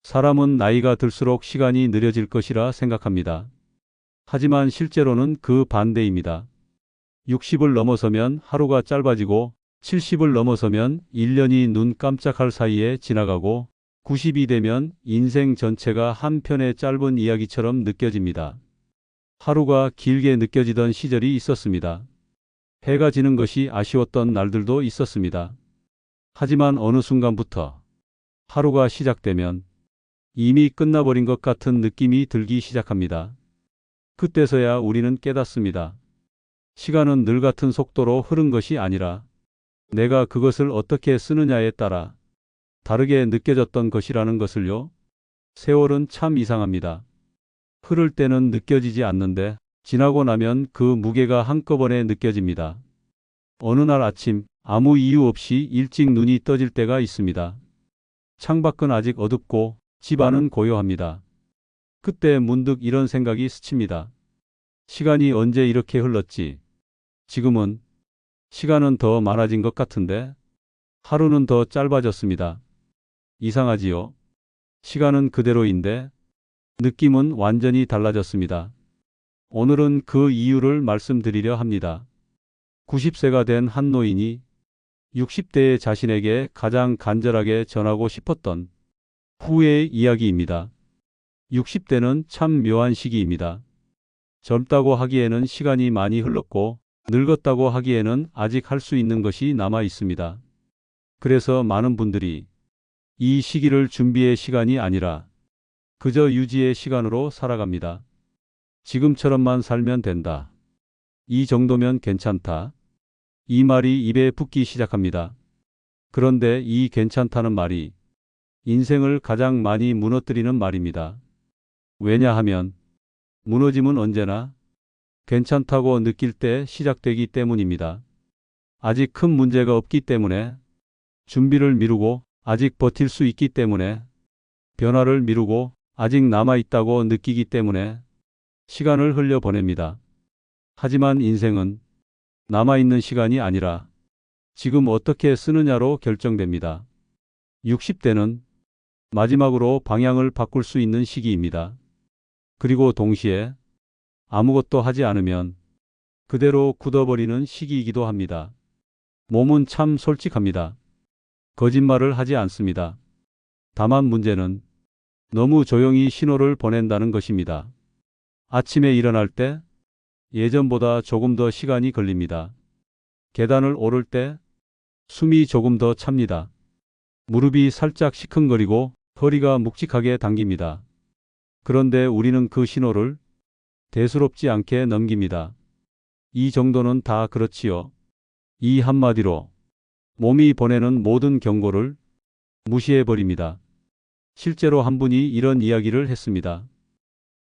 사람은 나이가 들수록 시간이 느려질 것이라 생각합니다. 하지만 실제로는 그 반대입니다. 60을 넘어서면 하루가 짧아지고 70을 넘어서면 1년이 눈 깜짝할 사이에 지나가고 90이 되면 인생 전체가 한 편의 짧은 이야기처럼 느껴집니다. 하루가 길게 느껴지던 시절이 있었습니다. 해가 지는 것이 아쉬웠던 날들도 있었습니다. 하지만 어느 순간부터 하루가 시작되면 이미 끝나버린 것 같은 느낌이 들기 시작합니다. 그때서야 우리는 깨닫습니다. 시간은 늘 같은 속도로 흐른 것이 아니라 내가 그것을 어떻게 쓰느냐에 따라 다르게 느껴졌던 것이라는 것을요. 세월은 참 이상합니다. 흐를 때는 느껴지지 않는데 지나고 나면 그 무게가 한꺼번에 느껴집니다. 어느 날 아침 아무 이유 없이 일찍 눈이 떠질 때가 있습니다. 창밖은 아직 어둡고 집 안은 고요합니다. 그때 문득 이런 생각이 스칩니다. 시간이 언제 이렇게 흘렀지? 지금은 시간은 더 많아진 것 같은데 하루는 더 짧아졌습니다. 이상하지요? 시간은 그대로인데 느낌은 완전히 달라졌습니다. 오늘은 그 이유를 말씀드리려 합니다. 90세가 된 한 노인이 60대의 자신에게 가장 간절하게 전하고 싶었던 후회의 이야기입니다. 60대는 참 묘한 시기입니다. 젊다고 하기에는 시간이 많이 흘렀고 늙었다고 하기에는 아직 할 수 있는 것이 남아 있습니다. 그래서 많은 분들이 이 시기를 준비의 시간이 아니라 그저 유지의 시간으로 살아갑니다. 지금처럼만 살면 된다. 이 정도면 괜찮다. 이 말이 입에 붙기 시작합니다. 그런데 이 괜찮다는 말이 인생을 가장 많이 무너뜨리는 말입니다. 왜냐하면 무너짐은 언제나 괜찮다고 느낄 때 시작되기 때문입니다. 아직 큰 문제가 없기 때문에, 준비를 미루고 아직 버틸 수 있기 때문에, 변화를 미루고 아직 남아있다고 느끼기 때문에 시간을 흘려보냅니다. 하지만 인생은 남아있는 시간이 아니라 지금 어떻게 쓰느냐로 결정됩니다. 60대는 마지막으로 방향을 바꿀 수 있는 시기입니다. 그리고 동시에 아무것도 하지 않으면 그대로 굳어버리는 시기이기도 합니다. 몸은 참 솔직합니다. 거짓말을 하지 않습니다. 다만 문제는 너무 조용히 신호를 보낸다는 것입니다. 아침에 일어날 때 예전보다 조금 더 시간이 걸립니다. 계단을 오를 때 숨이 조금 더 찹니다. 무릎이 살짝 시큰거리고 허리가 묵직하게 당깁니다. 그런데 우리는 그 신호를 대수롭지 않게 넘깁니다. 이 정도는 다 그렇지요. 이 한마디로 몸이 보내는 모든 경고를 무시해버립니다. 실제로 한 분이 이런 이야기를 했습니다.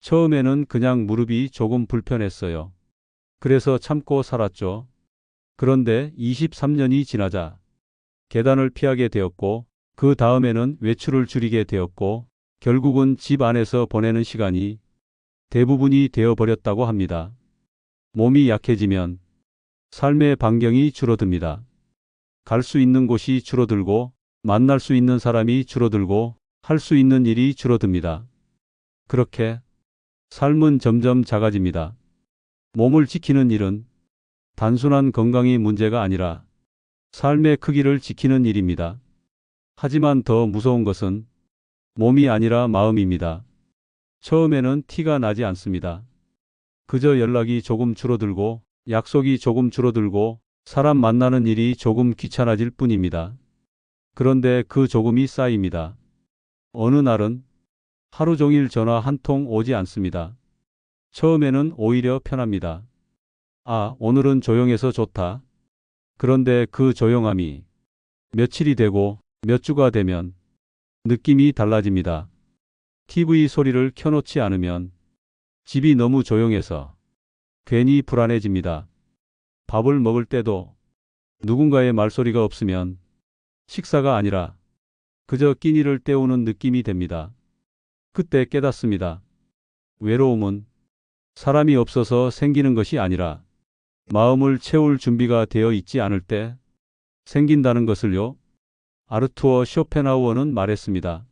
처음에는 그냥 무릎이 조금 불편했어요. 그래서 참고 살았죠. 그런데 23년이 지나자 계단을 피하게 되었고 그 다음에는 외출을 줄이게 되었고 결국은 집 안에서 보내는 시간이 대부분이 되어버렸다고 합니다. 몸이 약해지면 삶의 반경이 줄어듭니다. 갈 수 있는 곳이 줄어들고 만날 수 있는 사람이 줄어들고 할 수 있는 일이 줄어듭니다. 그렇게 삶은 점점 작아집니다. 몸을 지키는 일은 단순한 건강이 문제가 아니라 삶의 크기를 지키는 일입니다. 하지만 더 무서운 것은 몸이 아니라 마음입니다. 처음에는 티가 나지 않습니다. 그저 연락이 조금 줄어들고 약속이 조금 줄어들고 사람 만나는 일이 조금 귀찮아질 뿐입니다. 그런데 그 조금이 쌓입니다. 어느 날은 하루 종일 전화 한 통 오지 않습니다. 처음에는 오히려 편합니다. 아, 오늘은 조용해서 좋다. 그런데 그 조용함이 며칠이 되고 몇 주가 되면 느낌이 달라집니다. TV 소리를 켜놓지 않으면 집이 너무 조용해서 괜히 불안해집니다. 밥을 먹을 때도 누군가의 말소리가 없으면 식사가 아니라 그저 끼니를 때우는 느낌이 됩니다. 그때 깨닫습니다. 외로움은 사람이 없어서 생기는 것이 아니라 마음을 채울 준비가 되어 있지 않을 때 생긴다는 것을요. 아르투어 쇼펜하우어는 말했습니다.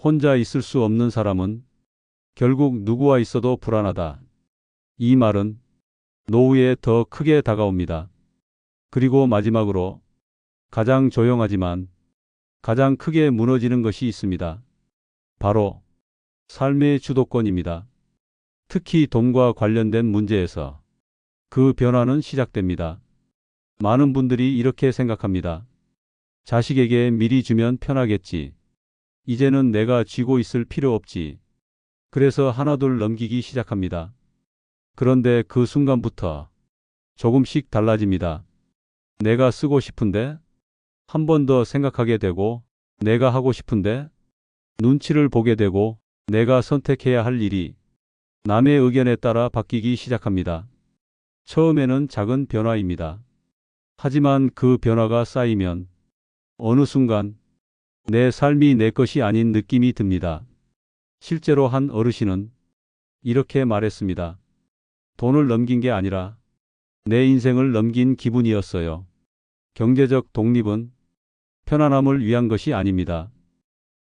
혼자 있을 수 없는 사람은 결국 누구와 있어도 불안하다. 이 말은 노후에 더 크게 다가옵니다. 그리고 마지막으로 가장 조용하지만 가장 크게 무너지는 것이 있습니다. 바로 삶의 주도권입니다. 특히 돈과 관련된 문제에서 그 변화는 시작됩니다. 많은 분들이 이렇게 생각합니다. 자식에게 미리 주면 편하겠지. 이제는 내가 쥐고 있을 필요 없지. 그래서 하나둘 넘기기 시작합니다. 그런데 그 순간부터 조금씩 달라집니다. 내가 쓰고 싶은데 한 번 더 생각하게 되고, 내가 하고 싶은데 눈치를 보게 되고, 내가 선택해야 할 일이 남의 의견에 따라 바뀌기 시작합니다. 처음에는 작은 변화입니다. 하지만 그 변화가 쌓이면 어느 순간 내 삶이 내 것이 아닌 느낌이 듭니다. 실제로 한 어르신은 이렇게 말했습니다. 돈을 넘긴 게 아니라 내 인생을 넘긴 기분이었어요. 경제적 독립은 편안함을 위한 것이 아닙니다.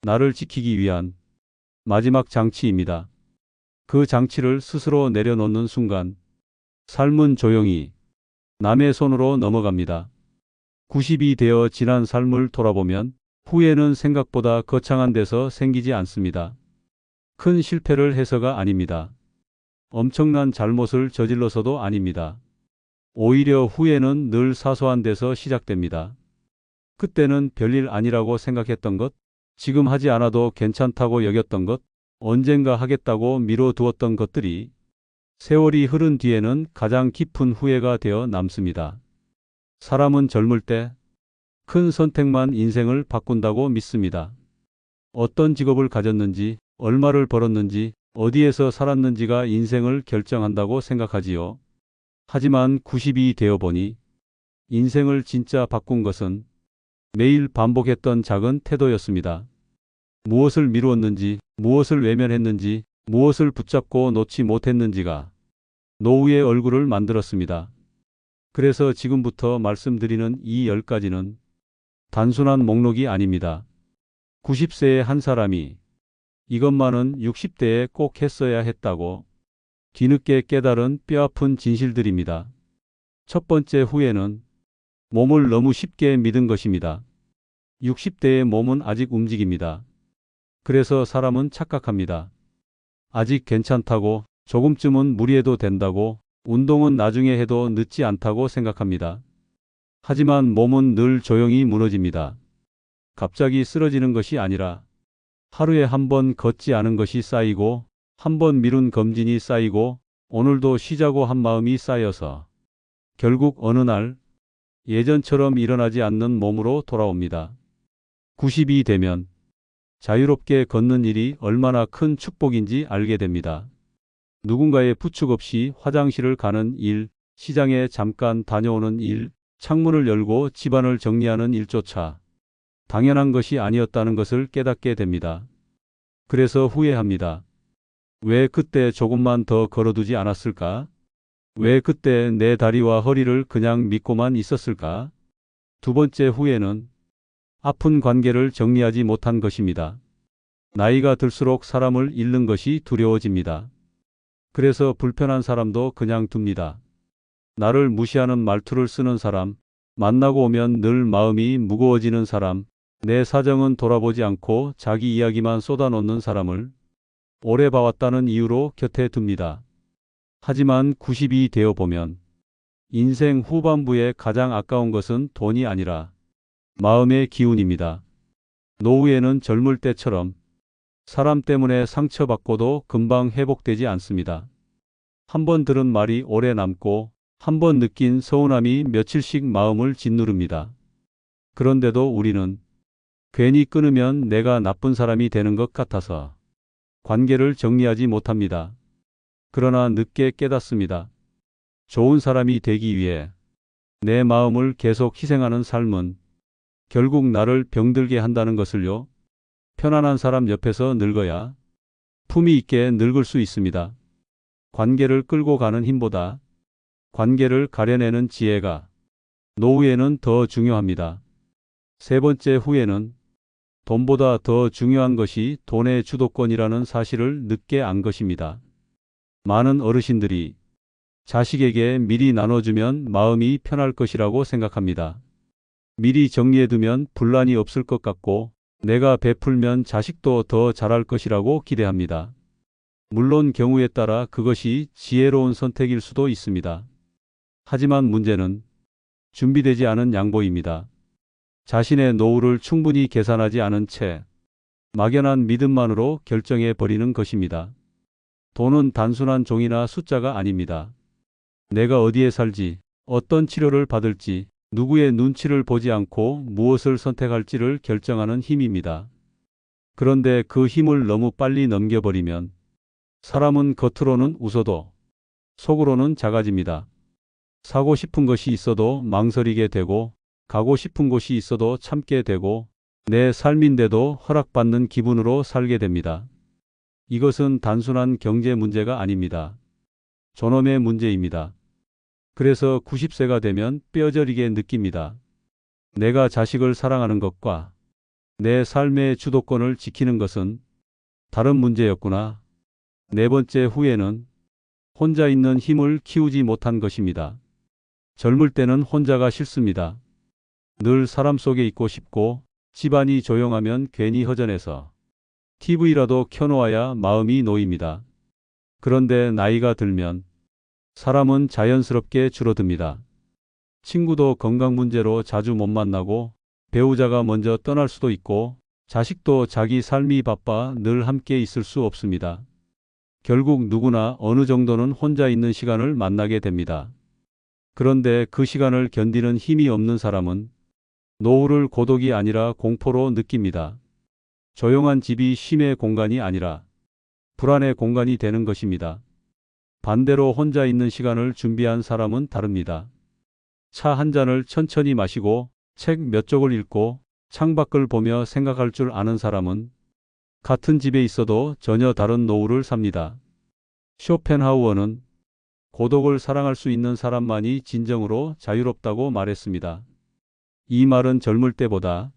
나를 지키기 위한 마지막 장치입니다. 그 장치를 스스로 내려놓는 순간 삶은 조용히 남의 손으로 넘어갑니다. 90이 되어 지난 삶을 돌아보면 후회는 생각보다 거창한 데서 생기지 않습니다. 큰 실패를 해서가 아닙니다. 엄청난 잘못을 저질러서도 아닙니다. 오히려 후회는 늘 사소한 데서 시작됩니다. 그때는 별일 아니라고 생각했던 것, 지금 하지 않아도 괜찮다고 여겼던 것, 언젠가 하겠다고 미뤄두었던 것들이 세월이 흐른 뒤에는 가장 깊은 후회가 되어 남습니다. 사람은 젊을 때 큰 선택만 인생을 바꾼다고 믿습니다. 어떤 직업을 가졌는지, 얼마를 벌었는지, 어디에서 살았는지가 인생을 결정한다고 생각하지요. 하지만 90이 되어 보니 인생을 진짜 바꾼 것은 매일 반복했던 작은 태도였습니다. 무엇을 미루었는지, 무엇을 외면했는지, 무엇을 붙잡고 놓지 못했는지가 노후의 얼굴을 만들었습니다. 그래서 지금부터 말씀드리는 이 10가지는 단순한 목록이 아닙니다. 90세의 한 사람이 이것만은 60대에 꼭 했어야 했다고 뒤늦게 깨달은 뼈아픈 진실들입니다. 첫 번째 후회는 몸을 너무 쉽게 믿은 것입니다. 60대의 몸은 아직 움직입니다. 그래서 사람은 착각합니다. 아직 괜찮다고, 조금쯤은 무리해도 된다고, 운동은 나중에 해도 늦지 않다고 생각합니다. 하지만 몸은 늘 조용히 무너집니다. 갑자기 쓰러지는 것이 아니라 하루에 한 번 걷지 않은 것이 쌓이고, 한 번 미룬 검진이 쌓이고, 오늘도 쉬자고 한 마음이 쌓여서 결국 어느 날 예전처럼 일어나지 않는 몸으로 돌아옵니다. 90이 되면 자유롭게 걷는 일이 얼마나 큰 축복인지 알게 됩니다. 누군가의 부축 없이 화장실을 가는 일, 시장에 잠깐 다녀오는 일, 창문을 열고 집안을 정리하는 일조차 당연한 것이 아니었다는 것을 깨닫게 됩니다. 그래서 후회합니다. 왜 그때 조금만 더 걸어두지 않았을까? 왜 그때 내 다리와 허리를 그냥 믿고만 있었을까? 두 번째 후회는 아픈 관계를 정리하지 못한 것입니다. 나이가 들수록 사람을 잃는 것이 두려워집니다. 그래서 불편한 사람도 그냥 둡니다. 나를 무시하는 말투를 쓰는 사람, 만나고 오면 늘 마음이 무거워지는 사람, 내 사정은 돌아보지 않고 자기 이야기만 쏟아놓는 사람을 오래 봐왔다는 이유로 곁에 둡니다. 하지만 90이 되어 보면 인생 후반부에 가장 아까운 것은 돈이 아니라 마음의 기운입니다. 노후에는 젊을 때처럼 사람 때문에 상처받고도 금방 회복되지 않습니다. 한 번 들은 말이 오래 남고 한 번 느낀 서운함이 며칠씩 마음을 짓누릅니다. 그런데도 우리는 괜히 끊으면 내가 나쁜 사람이 되는 것 같아서 관계를 정리하지 못합니다. 그러나 늦게 깨닫습니다. 좋은 사람이 되기 위해 내 마음을 계속 희생하는 삶은 결국 나를 병들게 한다는 것을요. 편안한 사람 옆에서 늙어야 품위 있게 늙을 수 있습니다. 관계를 끌고 가는 힘보다 관계를 가려내는 지혜가 노후에는 더 중요합니다. 세 번째 후회는 돈보다 더 중요한 것이 돈의 주도권이라는 사실을 늦게 안 것입니다. 많은 어르신들이 자식에게 미리 나눠주면 마음이 편할 것이라고 생각합니다. 미리 정리해두면 분란이 없을 것 같고 내가 베풀면 자식도 더 잘할 것이라고 기대합니다. 물론 경우에 따라 그것이 지혜로운 선택일 수도 있습니다. 하지만 문제는 준비되지 않은 양보입니다. 자신의 노후를 충분히 계산하지 않은 채 막연한 믿음만으로 결정해 버리는 것입니다. 돈은 단순한 종이나 숫자가 아닙니다. 내가 어디에 살지, 어떤 치료를 받을지, 누구의 눈치를 보지 않고 무엇을 선택할지를 결정하는 힘입니다. 그런데 그 힘을 너무 빨리 넘겨버리면 사람은 겉으로는 웃어도 속으로는 작아집니다. 사고 싶은 것이 있어도 망설이게 되고 가고 싶은 곳이 있어도 참게 되고 내 삶인데도 허락받는 기분으로 살게 됩니다. 이것은 단순한 경제 문제가 아닙니다. 존엄의 문제입니다. 그래서 90세가 되면 뼈저리게 느낍니다. 내가 자식을 사랑하는 것과 내 삶의 주도권을 지키는 것은 다른 문제였구나. 네 번째 후회는 혼자 있는 힘을 키우지 못한 것입니다. 젊을 때는 혼자가 싫습니다. 늘 사람 속에 있고 싶고 집안이 조용하면 괜히 허전해서 TV라도 켜놓아야 마음이 놓입니다. 그런데 나이가 들면 사람은 자연스럽게 줄어듭니다. 친구도 건강 문제로 자주 못 만나고 배우자가 먼저 떠날 수도 있고 자식도 자기 삶이 바빠 늘 함께 있을 수 없습니다. 결국 누구나 어느 정도는 혼자 있는 시간을 만나게 됩니다. 그런데 그 시간을 견디는 힘이 없는 사람은 노후를 고독이 아니라 공포로 느낍니다. 조용한 집이 쉼의 공간이 아니라 불안의 공간이 되는 것입니다. 반대로 혼자 있는 시간을 준비한 사람은 다릅니다. 차 한 잔을 천천히 마시고 책 몇 쪽을 읽고 창밖을 보며 생각할 줄 아는 사람은 같은 집에 있어도 전혀 다른 노후를 삽니다. 쇼펜하우어는 고독을 사랑할 수 있는 사람만이 진정으로 자유롭다고 말했습니다. 이 말은 젊을 때보다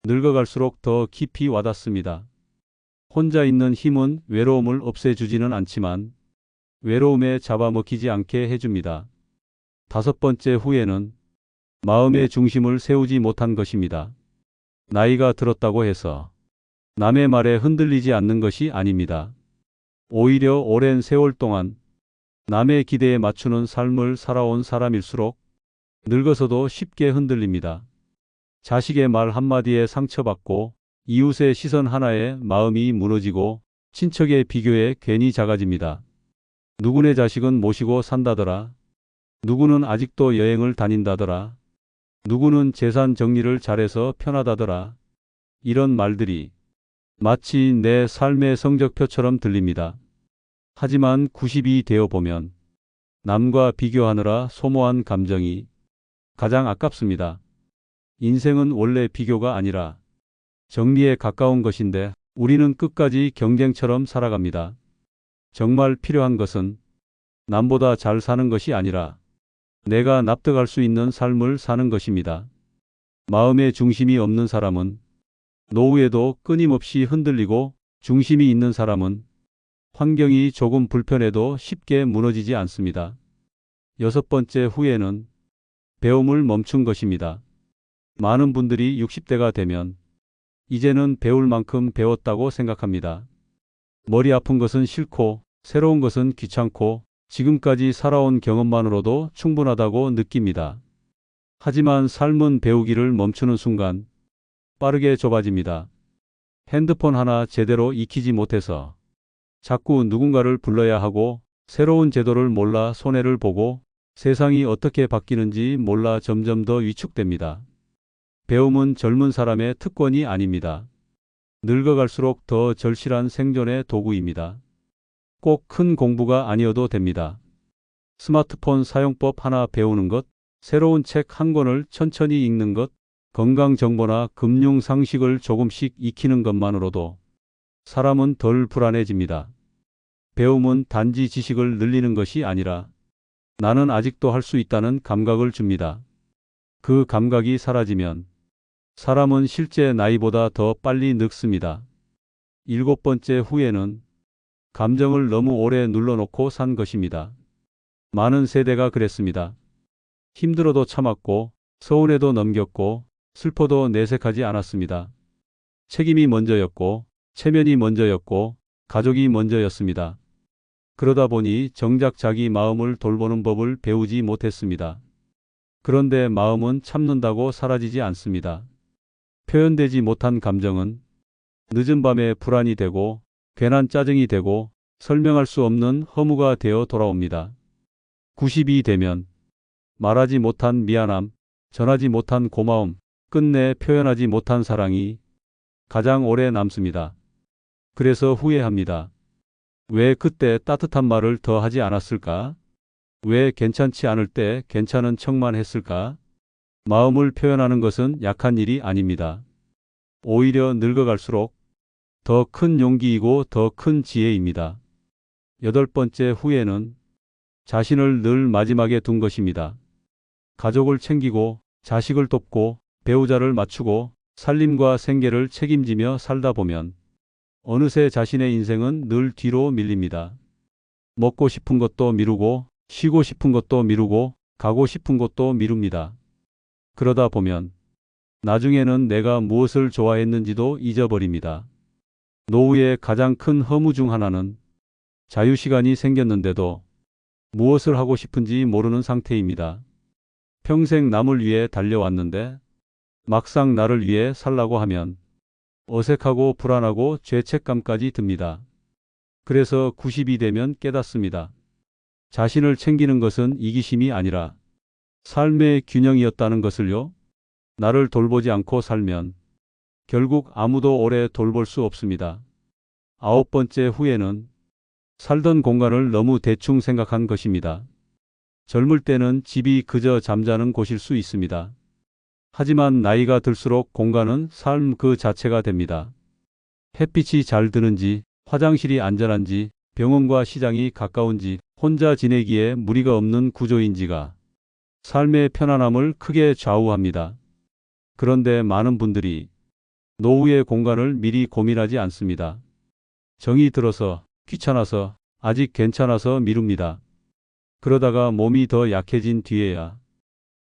늙어갈수록 더 깊이 와닿습니다. 혼자 있는 힘은 외로움을 없애주지는 않지만 외로움에 잡아먹히지 않게 해줍니다. 다섯 번째 후회는 마음의 중심을 세우지 못한 것입니다. 나이가 들었다고 해서 남의 말에 흔들리지 않는 것이 아닙니다. 오히려 오랜 세월 동안 남의 기대에 맞추는 삶을 살아온 사람일수록 늙어서도 쉽게 흔들립니다. 자식의 말 한마디에 상처받고 이웃의 시선 하나에 마음이 무너지고 친척의 비교에 괜히 작아집니다. 누구네 자식은 모시고 산다더라. 누구는 아직도 여행을 다닌다더라. 누구는 재산 정리를 잘해서 편하다더라. 이런 말들이 마치 내 삶의 성적표처럼 들립니다. 하지만 90이 되어 보면 남과 비교하느라 소모한 감정이 가장 아깝습니다. 인생은 원래 비교가 아니라 정리에 가까운 것인데 우리는 끝까지 경쟁처럼 살아갑니다. 정말 필요한 것은 남보다 잘 사는 것이 아니라 내가 납득할 수 있는 삶을 사는 것입니다. 마음의 중심이 없는 사람은 노후에도 끊임없이 흔들리고 중심이 있는 사람은 환경이 조금 불편해도 쉽게 무너지지 않습니다. 여섯 번째 후회는 배움을 멈춘 것입니다. 많은 분들이 60대가 되면 이제는 배울 만큼 배웠다고 생각합니다. 머리 아픈 것은 싫고 새로운 것은 귀찮고 지금까지 살아온 경험만으로도 충분하다고 느낍니다. 하지만 삶은 배우기를 멈추는 순간 빠르게 좁아집니다. 핸드폰 하나 제대로 익히지 못해서 자꾸 누군가를 불러야 하고 새로운 제도를 몰라 손해를 보고 세상이 어떻게 바뀌는지 몰라 점점 더 위축됩니다. 배움은 젊은 사람의 특권이 아닙니다. 늙어갈수록 더 절실한 생존의 도구입니다. 꼭 큰 공부가 아니어도 됩니다. 스마트폰 사용법 하나 배우는 것, 새로운 책 한 권을 천천히 읽는 것, 건강 정보나 금융 상식을 조금씩 익히는 것만으로도 사람은 덜 불안해집니다. 배움은 단지 지식을 늘리는 것이 아니라 나는 아직도 할 수 있다는 감각을 줍니다. 그 감각이 사라지면 사람은 실제 나이보다 더 빨리 늙습니다. 일곱 번째 후회는 감정을 너무 오래 눌러놓고 산 것입니다. 많은 세대가 그랬습니다. 힘들어도 참았고, 서운해도 넘겼고, 슬퍼도 내색하지 않았습니다. 책임이 먼저였고, 체면이 먼저였고, 가족이 먼저였습니다. 그러다 보니 정작 자기 마음을 돌보는 법을 배우지 못했습니다. 그런데 마음은 참는다고 사라지지 않습니다. 표현되지 못한 감정은 늦은 밤에 불안이 되고, 괜한 짜증이 되고, 설명할 수 없는 허무가 되어 돌아옵니다. 90이 되면 말하지 못한 미안함, 전하지 못한 고마움, 끝내 표현하지 못한 사랑이 가장 오래 남습니다. 그래서 후회합니다. 왜 그때 따뜻한 말을 더 하지 않았을까? 왜 괜찮지 않을 때 괜찮은 척만 했을까? 마음을 표현하는 것은 약한 일이 아닙니다. 오히려 늙어갈수록 더 큰 용기이고 더 큰 지혜입니다. 여덟 번째 후회는 자신을 늘 마지막에 둔 것입니다. 가족을 챙기고 자식을 돕고 배우자를 맞추고 살림과 생계를 책임지며 살다 보면 어느새 자신의 인생은 늘 뒤로 밀립니다. 먹고 싶은 것도 미루고 쉬고 싶은 것도 미루고 가고 싶은 것도 미룹니다. 그러다 보면 나중에는 내가 무엇을 좋아했는지도 잊어버립니다. 노후의 가장 큰 허무 중 하나는 자유시간이 생겼는데도 무엇을 하고 싶은지 모르는 상태입니다. 평생 남을 위해 달려왔는데 막상 나를 위해 살라고 하면 어색하고 불안하고 죄책감까지 듭니다. 그래서 90이 되면 깨닫습니다. 자신을 챙기는 것은 이기심이 아니라 삶의 균형이었다는 것을요. 나를 돌보지 않고 살면 결국 아무도 오래 돌볼 수 없습니다. 아홉 번째 후회는 살던 공간을 너무 대충 생각한 것입니다. 젊을 때는 집이 그저 잠자는 곳일 수 있습니다. 하지만 나이가 들수록 공간은 삶 그 자체가 됩니다. 햇빛이 잘 드는지, 화장실이 안전한지, 병원과 시장이 가까운지, 혼자 지내기에 무리가 없는 구조인지가 삶의 편안함을 크게 좌우합니다. 그런데 많은 분들이 노후의 공간을 미리 고민하지 않습니다. 정이 들어서, 귀찮아서, 아직 괜찮아서 미룹니다. 그러다가 몸이 더 약해진 뒤에야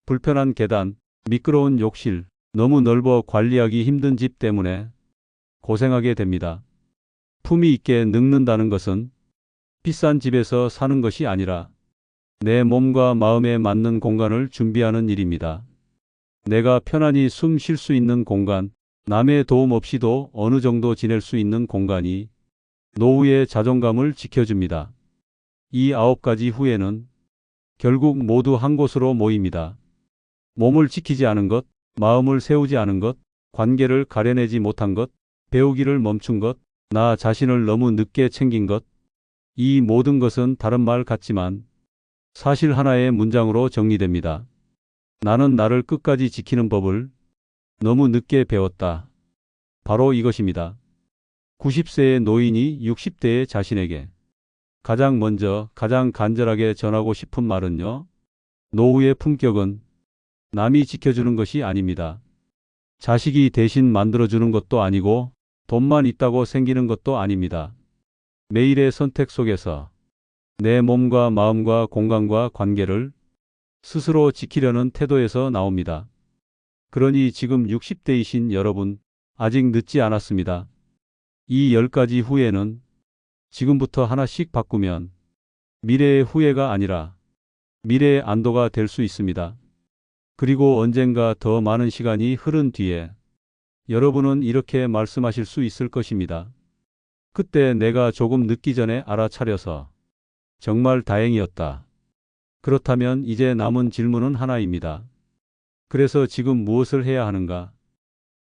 불편한 계단, 미끄러운 욕실, 너무 넓어 관리하기 힘든 집 때문에 고생하게 됩니다. 품위 있게 늙는다는 것은 비싼 집에서 사는 것이 아니라 내 몸과 마음에 맞는 공간을 준비하는 일입니다. 내가 편안히 숨 쉴 수 있는 공간, 남의 도움 없이도 어느 정도 지낼 수 있는 공간이 노후의 자존감을 지켜줍니다. 이 9가지 후회는 결국 모두 한 곳으로 모입니다. 몸을 지키지 않은 것, 마음을 세우지 않은 것, 관계를 가려내지 못한 것, 배우기를 멈춘 것, 나 자신을 너무 늦게 챙긴 것. 이 모든 것은 다른 말 같지만 사실 하나의 문장으로 정리됩니다. 나는 나를 끝까지 지키는 법을 너무 늦게 배웠다. 바로 이것입니다. 90세의 노인이 60대의 자신에게 가장 먼저 가장 간절하게 전하고 싶은 말은요. 노후의 품격은 남이 지켜주는 것이 아닙니다. 자식이 대신 만들어주는 것도 아니고 돈만 있다고 생기는 것도 아닙니다. 매일의 선택 속에서 내 몸과 마음과 공간과 관계를 스스로 지키려는 태도에서 나옵니다. 그러니 지금 60대이신 여러분, 아직 늦지 않았습니다. 이 10가지 후회는 지금부터 하나씩 바꾸면 미래의 후회가 아니라 미래의 안도가 될 수 있습니다. 그리고 언젠가 더 많은 시간이 흐른 뒤에 여러분은 이렇게 말씀하실 수 있을 것입니다. 그때 내가 조금 늦기 전에 알아차려서 정말 다행이었다. 그렇다면 이제 남은 질문은 하나입니다. 그래서 지금 무엇을 해야 하는가?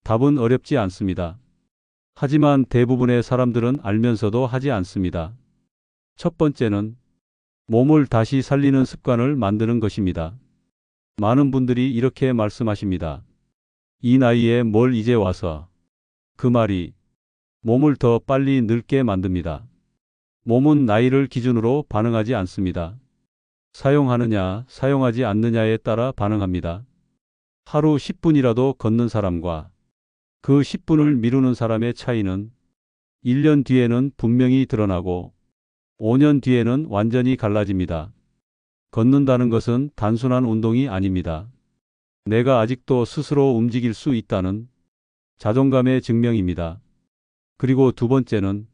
답은 어렵지 않습니다. 하지만 대부분의 사람들은 알면서도 하지 않습니다. 첫 번째는 몸을 다시 살리는 습관을 만드는 것입니다. 많은 분들이 이렇게 말씀하십니다. 이 나이에 뭘 이제 와서. 그 말이 몸을 더 빨리 늙게 만듭니다. 몸은 나이를 기준으로 반응하지 않습니다. 사용하느냐, 사용하지 않느냐에 따라 반응합니다. 하루 10분이라도 걷는 사람과 그 10분을 미루는 사람의 차이는 1년 뒤에는 분명히 드러나고 5년 뒤에는 완전히 갈라집니다. 걷는다는 것은 단순한 운동이 아닙니다. 내가 아직도 스스로 움직일 수 있다는 자존감의 증명입니다. 그리고 두 번째는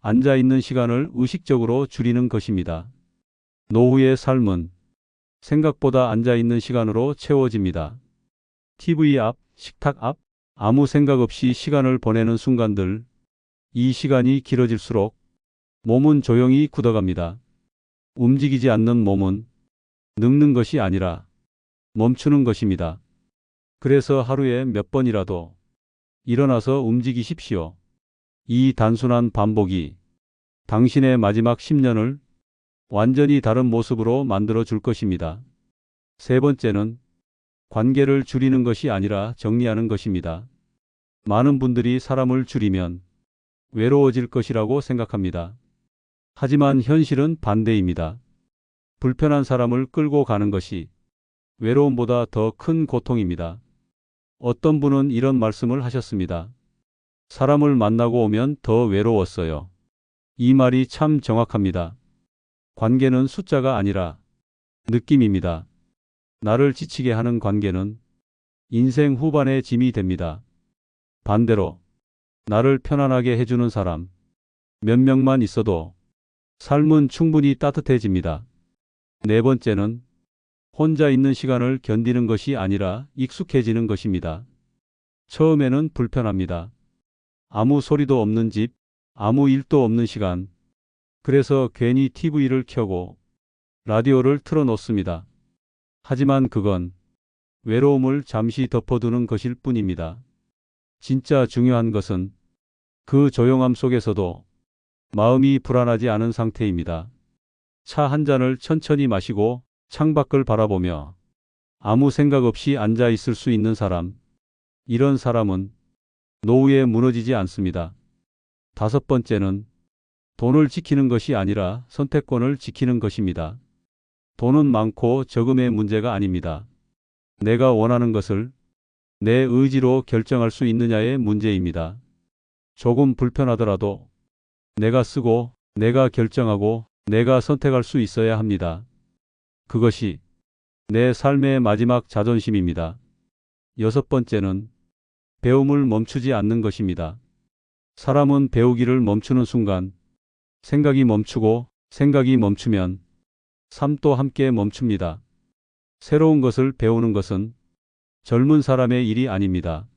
앉아 있는 시간을 의식적으로 줄이는 것입니다. 노후의 삶은 생각보다 앉아 있는 시간으로 채워집니다. TV 앞, 식탁 앞, 아무 생각 없이 시간을 보내는 순간들, 이 시간이 길어질수록 몸은 조용히 굳어갑니다. 움직이지 않는 몸은 늙는 것이 아니라 멈추는 것입니다. 그래서 하루에 몇 번이라도 일어나서 움직이십시오. 이 단순한 반복이 당신의 마지막 10년을 완전히 다른 모습으로 만들어 줄 것입니다. 세 번째는 관계를 줄이는 것이 아니라 정리하는 것입니다. 많은 분들이 사람을 줄이면 외로워질 것이라고 생각합니다. 하지만 현실은 반대입니다. 불편한 사람을 끌고 가는 것이 외로움보다 더 큰 고통입니다. 어떤 분은 이런 말씀을 하셨습니다. 사람을 만나고 오면 더 외로웠어요. 이 말이 참 정확합니다. 관계는 숫자가 아니라 느낌입니다. 나를 지치게 하는 관계는 인생 후반의 짐이 됩니다. 반대로 나를 편안하게 해주는 사람 몇 명만 있어도 삶은 충분히 따뜻해집니다. 네 번째는 혼자 있는 시간을 견디는 것이 아니라 익숙해지는 것입니다. 처음에는 불편합니다. 아무 소리도 없는 집, 아무 일도 없는 시간. 그래서 괜히 TV를 켜고 라디오를 틀어놓습니다. 하지만 그건 외로움을 잠시 덮어두는 것일 뿐입니다. 진짜 중요한 것은 그 조용함 속에서도 마음이 불안하지 않은 상태입니다. 차 한 잔을 천천히 마시고 창밖을 바라보며 아무 생각 없이 앉아 있을 수 있는 사람. 이런 사람은 노후에 무너지지 않습니다. 다섯 번째는 돈을 지키는 것이 아니라 선택권을 지키는 것입니다. 돈은 많고 적음의 문제가 아닙니다. 내가 원하는 것을 내 의지로 결정할 수 있느냐의 문제입니다. 조금 불편하더라도 내가 쓰고 내가 결정하고 내가 선택할 수 있어야 합니다. 그것이 내 삶의 마지막 자존심입니다. 여섯 번째는 배움을 멈추지 않는 것입니다. 사람은 배우기를 멈추는 순간 생각이 멈추고 생각이 멈추면 삶도 함께 멈춥니다. 새로운 것을 배우는 것은 젊은 사람의 일이 아닙니다.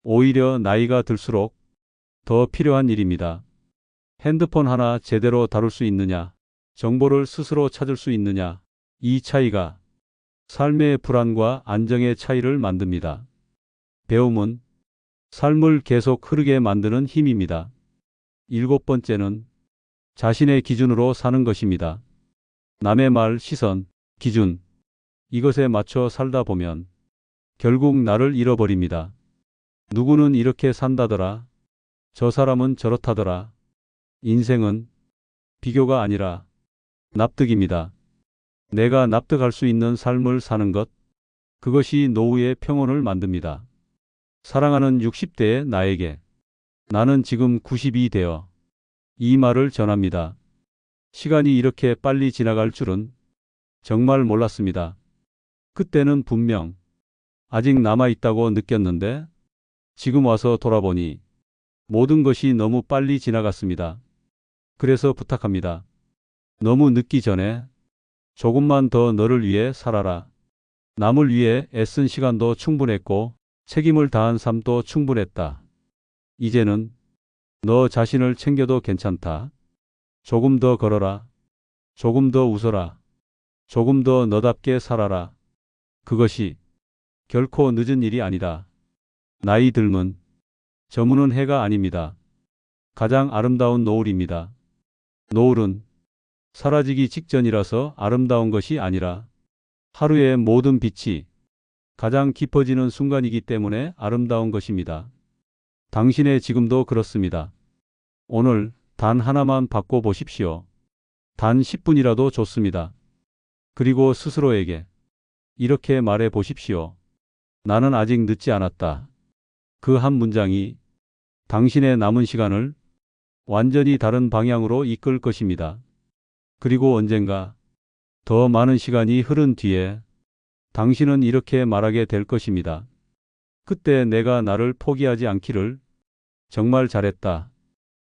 오히려 나이가 들수록 더 필요한 일입니다. 핸드폰 하나 제대로 다룰 수 있느냐, 정보를 스스로 찾을 수 있느냐, 이 차이가 삶의 불안과 안정의 차이를 만듭니다. 배움은 삶을 계속 흐르게 만드는 힘입니다. 일곱 번째는 자신의 기준으로 사는 것입니다. 남의 말, 시선, 기준, 이것에 맞춰 살다 보면 결국 나를 잃어버립니다. 누구는 이렇게 산다더라. 저 사람은 저렇다더라. 인생은 비교가 아니라 납득입니다. 내가 납득할 수 있는 삶을 사는 것, 그것이 노후의 평온을 만듭니다. 사랑하는 60대의 나에게 나는 지금 90이 되어 이 말을 전합니다. 시간이 이렇게 빨리 지나갈 줄은 정말 몰랐습니다. 그때는 분명 아직 남아있다고 느꼈는데 지금 와서 돌아보니 모든 것이 너무 빨리 지나갔습니다. 그래서 부탁합니다. 너무 늦기 전에 조금만 더 너를 위해 살아라. 남을 위해 애쓴 시간도 충분했고 책임을 다한 삶도 충분했다. 이제는 너 자신을 챙겨도 괜찮다. 조금 더 걸어라. 조금 더 웃어라. 조금 더 너답게 살아라. 그것이 결코 늦은 일이 아니다. 나이 들면 저무는 해가 아닙니다. 가장 아름다운 노을입니다. 노을은 사라지기 직전이라서 아름다운 것이 아니라 하루의 모든 빛이 가장 깊어지는 순간이기 때문에 아름다운 것입니다. 당신의 지금도 그렇습니다. 오늘 단 하나만 바꿔보십시오. 단 10분이라도 좋습니다. 그리고 스스로에게 이렇게 말해 보십시오. 나는 아직 늦지 않았다. 그 한 문장이 당신의 남은 시간을 완전히 다른 방향으로 이끌 것입니다. 그리고 언젠가 더 많은 시간이 흐른 뒤에 당신은 이렇게 말하게 될 것입니다. 그때 내가 나를 포기하지 않기를 정말 잘했다.